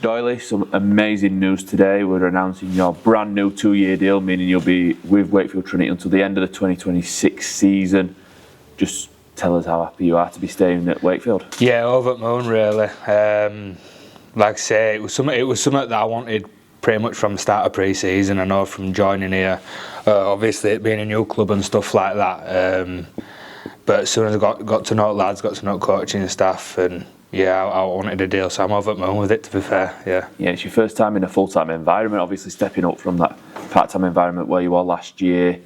Doyle, some amazing news today. We're announcing your brand new 2-year deal, meaning you'll be with Wakefield Trinity until the end of the 2026 season. Just tell us how happy you are to be staying at Wakefield. Yeah, over the moon really. Like I say, it was something that I wanted pretty much from the start of pre-season. I know from joining here, obviously it being a new club and stuff like that. But as soon as I got to know lads, got to know coaching and staff, and yeah, I wanted a deal, so I'm over the moon with it, to be fair. Yeah, it's your first time in a full-time environment, obviously stepping up from that part-time environment where you were last year.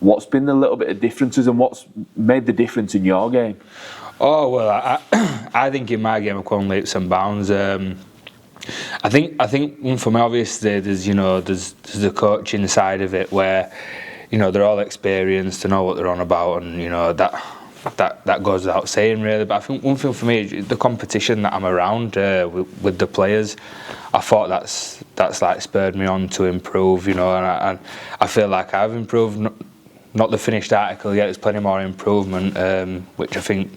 What's been the little bit of differences, and what's made the difference in your game? Oh well, I think in my game I've gone leaps and bounds. I think for me, obviously there's the coaching side of it where they're all experienced to know what they're on about, and that goes without saying really. But I think one thing for me is the competition that I'm around with the players. I thought that's like spurred me on to improve, and I feel like I've improved. Not the finished article yet. There's plenty more improvement, which I think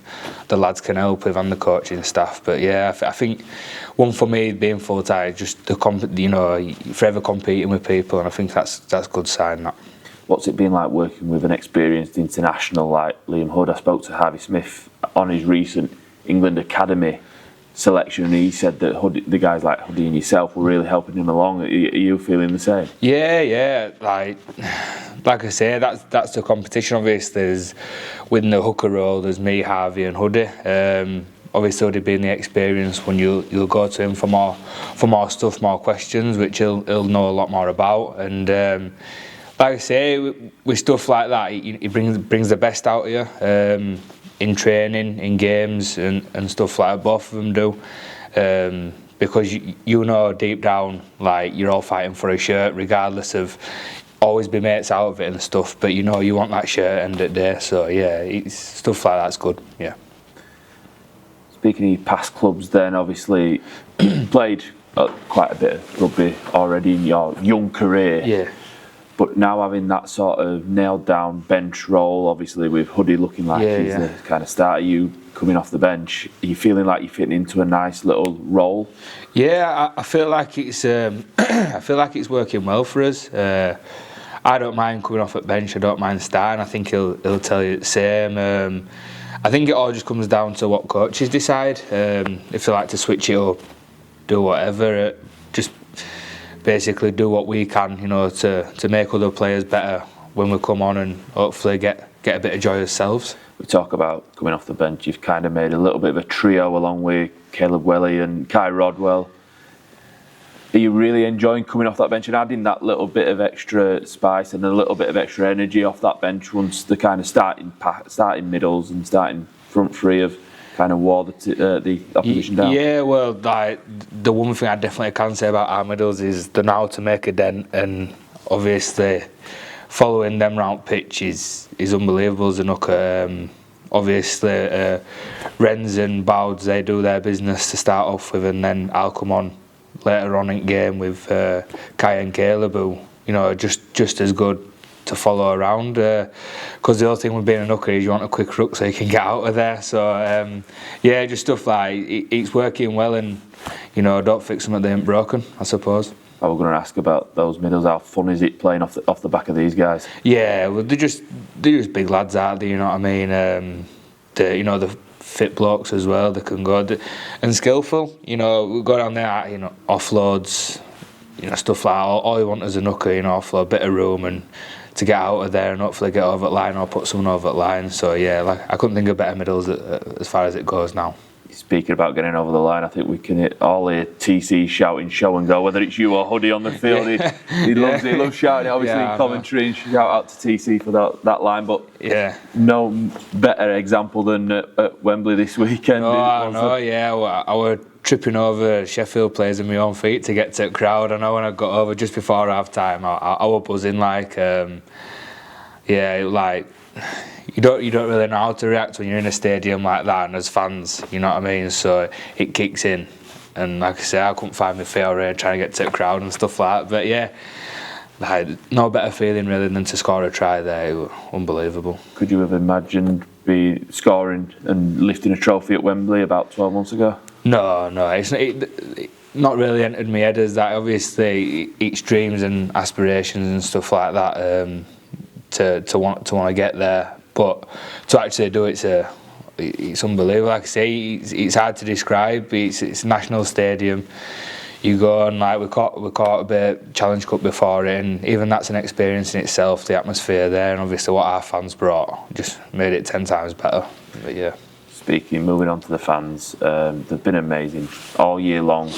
the lads can help with, and the coaching staff. But yeah, I think one for me being full time, just forever competing with people, and I think that's a good sign. That. What's it been like working with an experienced international like Liam Hood? I spoke to Harvey Smith on his recent England Academy selection, and he said that the guys like Hoodie and yourself were really helping him along. Are you feeling the same? Yeah. Like I say, that's the competition. Obviously, there's within the hooker role, there's me, Harvey, and Hoodie. Obviously, Hoodie being the experienced one, you'll go to him for more stuff, more questions, which he'll know a lot more about. And like I say, with stuff like that, he brings the best out of you. In training, in games and stuff like that, both of them do, because you know deep down, like, you're all fighting for a shirt regardless of always be mates out of it and stuff, but you want that shirt end of the day. So yeah, stuff like that's good. Yeah. Speaking of your past clubs, then obviously played quite a bit of rugby already in your young career. Yeah. But now having that sort of nailed down bench role, obviously with Hoodie looking like he's the kind of starter, you coming off the bench, are you feeling like you're fitting into a nice little role? Yeah, I feel like it's working well for us. I don't mind coming off at bench. I don't mind starting. I think he'll tell you the same. I think it all just comes down to what coaches decide. If they like to switch it up, do whatever. Just basically do what we can, to make other players better when we come on, and hopefully get a bit of joy ourselves. We talk about coming off the bench. You've kind of made a little bit of a trio along with Caleb Welly and Kai Rodwell. Are you really enjoying coming off that bench and adding that little bit of extra spice and a little bit of extra energy off that bench once the kind of starting middles and starting front three have kind of wore the opposition down? Yeah, well, the one thing I definitely can say about our middles is they're now to make a dent, and obviously following them round pitch is unbelievable as a nooker. Obviously, Renz and Bouds, they do their business to start off with, and then I'll come on later on in game with Kai and Caleb, who just as good to follow around, because the other thing with being a nooker is you want a quick ruck so you can get out of there. So yeah, just stuff like it's working well, and don't fix something that ain't broken, I suppose. I was going to ask about those middles. How fun is it playing off the back of these guys? Yeah, well, they're just big lads, aren't they? You know what I mean? The fit blokes as well. They can go and skillful. We go down there, offloads, stuff like that. All you want is a nooker, offload, a bit of room, and to get out of there and hopefully get over the line or put someone over the line. So yeah, I couldn't think of better middles as far as it goes now. Speaking about getting over the line, I think we can all hear TC shouting show and go, whether it's you or Hoodie on the field. He loves shouting it, obviously, in commentary, and shout out to TC for that line. But no better example than at Wembley this weekend. I was tripping over Sheffield players with my own feet to get to the crowd. I know when I got over just before half time, I was buzzing you don't really know how to react when you're in a stadium like that, and as fans, you know what I mean? So it kicks in, and like I say, I couldn't find my feet already trying to get to the crowd and stuff like that. But yeah, no better feeling really than to score a try there. It was unbelievable. Could you have imagined be scoring and lifting a trophy at Wembley about 12 months ago? No, not really entered my head as that. Obviously, each dreams and aspirations and stuff like that to want to get there, but to actually do it's unbelievable. Like I say, it's hard to describe. It's a national stadium. You go and like we caught a bit Challenge Cup before it, and even that's an experience in itself. The atmosphere there, and obviously what our fans brought, just made it 10 times better. But yeah. Moving on to the fans, they've been amazing all year long.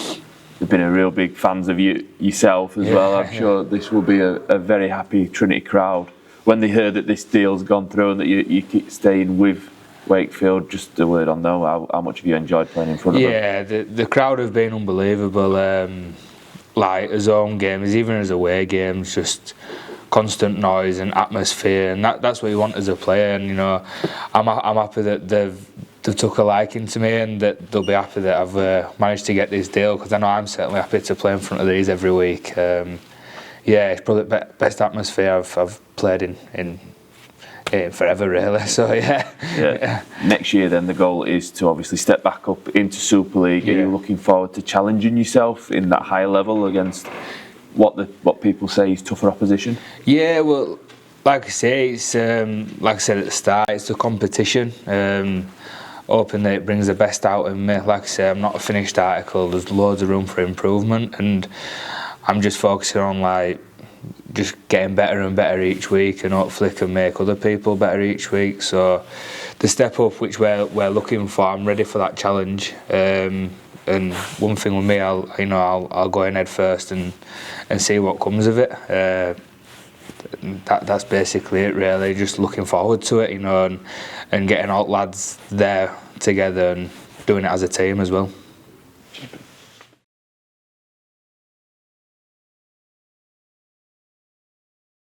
They've been a real big fans of yourself as well. I'm sure this will be a very happy Trinity crowd when they heard that this deal's gone through and that you keep staying with Wakefield. Just a word on though, how much have you enjoyed playing in front of them? Yeah, the crowd have been unbelievable. Like as home games, even as away games, just constant noise and atmosphere, and that's what you want as a player. And you know, I'm happy that they've took a liking to me, and that they'll be happy that I've managed to get this deal, because I know I'm certainly happy to play in front of these every week. Yeah, it's probably the best atmosphere I've played in forever, really. So yeah. Next year, then the goal is to obviously step back up into Super League. Are you looking forward to challenging yourself in that high level against what people say is tougher opposition? Yeah, well, like I say, it's like I said at the start, it's a competition. Hoping that it brings the best out of me. Like I say, I'm not a finished article. There's loads of room for improvement, and I'm just focusing on like just getting better and better each week, and hopefully can make other people better each week. So the step up which we're looking for, I'm ready for that challenge. And one thing with me, I'll go in head first and see what comes of it. That's basically it, really. Just looking forward to it, you know, and getting all lads there together and doing it as a team as well.